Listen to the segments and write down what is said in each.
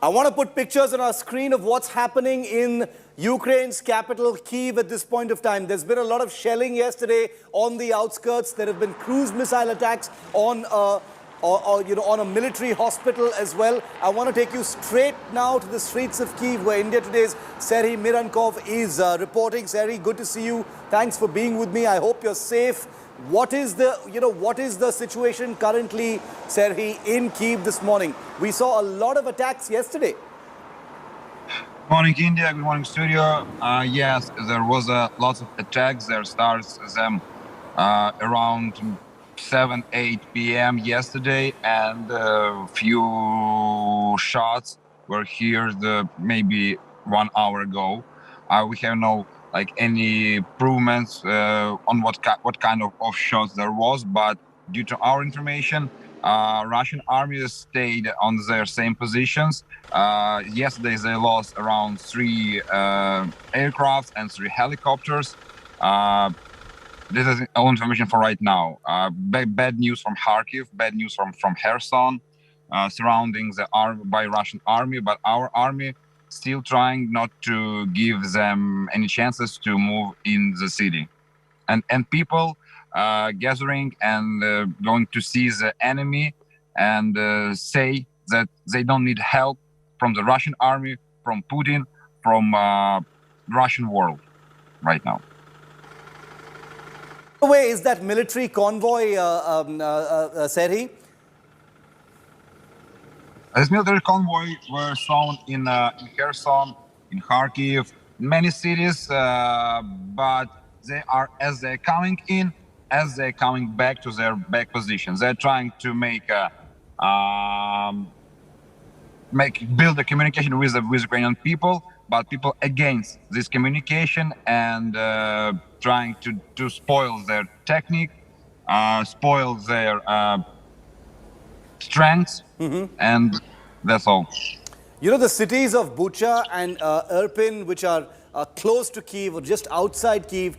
I want to put pictures on our screen of what's happening in Ukraine's capital, Kyiv, at this point of time. There's been a lot of shelling yesterday on the outskirts. There have been cruise missile attacks on on a military hospital as well. I want to take you straight now to the streets of Kyiv, where India Today's Serhi Miranikov is reporting. Serhi, good to see you. Thanks for being with me. I hope you're safe. What is the situation currently, Serhi, in Kyiv this morning? We saw a lot of attacks yesterday. Good morning, India. Good morning, studio. Yes, there was lots of attacks. There starts them around 7-8 p.m. yesterday, and a few shots were heard maybe 1 hour ago. We have no any improvements on what kind of shots there was, but due to our information, Russian army stayed on their same positions. Yesterday they lost around 3 aircrafts and 3 helicopters. This is all information for right now. Bad news from Kharkiv, bad news from Kherson, surrounding by Russian army, but our army still trying not to give them any chances to move in the city. And people gathering and going to see the enemy and say that they don't need help from the Russian army, from Putin, from Russian world right now. Where is that military convoy, Serhi? This military convoy were shown in Kherson, in Kharkiv, many cities, but they are, as they're coming in, as they're coming back to their back positions. They're trying to build a communication with Ukrainian people, but people against this communication and trying to spoil their technique, spoil their strengths, and that's all. You know, the cities of Bucha and Irpin, which are close to Kyiv or just outside Kyiv,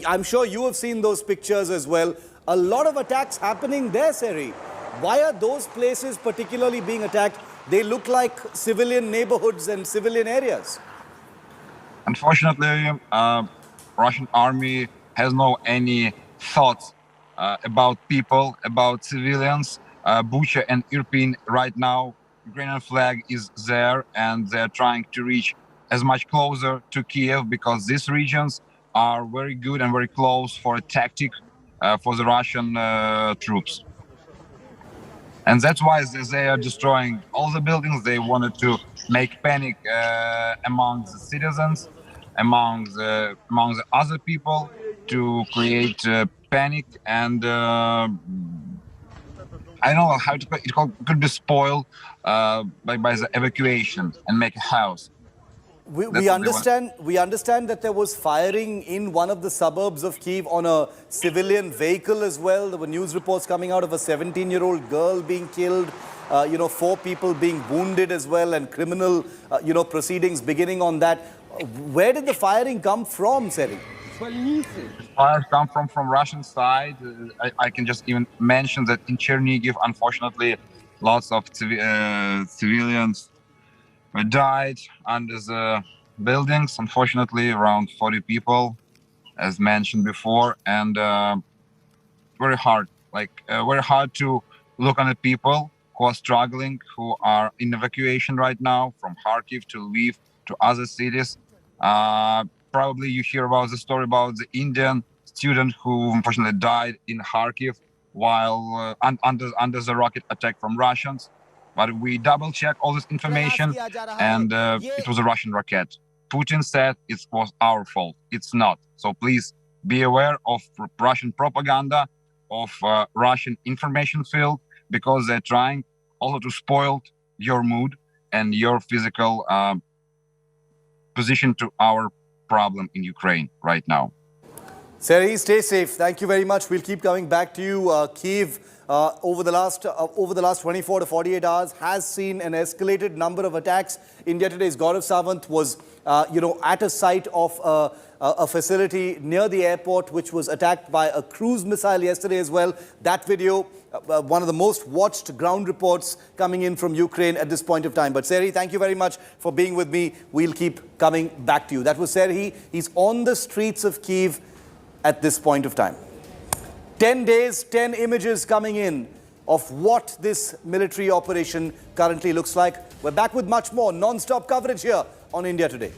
I'm sure you have seen those pictures as well. A lot of attacks happening there, Serhi. Why are those places particularly being attacked? They look like civilian neighborhoods and civilian areas. Unfortunately, Russian army has no any thoughts about people, about civilians. Bucha and Irpin right now, Ukrainian flag is there, and they're trying to reach as much closer to Kiev because these regions are very good and very close for a tactic for the Russian troops. And that's why they are destroying all the buildings. They wanted to make panic among the citizens, among the other people, to create panic, and I don't know how to put it. Could be spoiled by the evacuation and make a house. We understand that there was firing in one of the suburbs of Kyiv on a civilian vehicle as well. There were news reports coming out of a 17-year-old girl being killed, 4 people being wounded as well, and criminal, proceedings beginning on that. Where did the firing come from, Serhi? Fires come from Russian side. I can just even mention that in Chernihiv, unfortunately, lots of civilians died under the buildings. Unfortunately, around 40 people, as mentioned before, and very hard, very hard to look on the people who are struggling, who are in evacuation right now from Kharkiv to Lviv to other cities. Probably you hear about the story about the Indian student who unfortunately died in Kharkiv while under the rocket attack from Russians. But we double-check all this information, and it was a Russian rocket. Putin said it was our fault. It's not. So please be aware of Russian propaganda, of Russian information field, because they're trying also to spoil your mood and your physical position to our problem in Ukraine right now. Serhi, stay safe. Thank you very much. We'll keep coming back to you. Kyiv, over the last 24 to 48 hours, has seen an escalated number of attacks. India Today's Gaurav Sawant was, at a site of a facility near the airport which was attacked by a cruise missile yesterday as well. That video, one of the most watched ground reports coming in from Ukraine at this point of time. But Serhi, thank you very much for being with me. We'll keep coming back to you. That was Serhi. He's on the streets of Kyiv at this point of time. 10 days, 10 images coming in of what this military operation currently looks like. We're back with much more non-stop coverage here on India Today.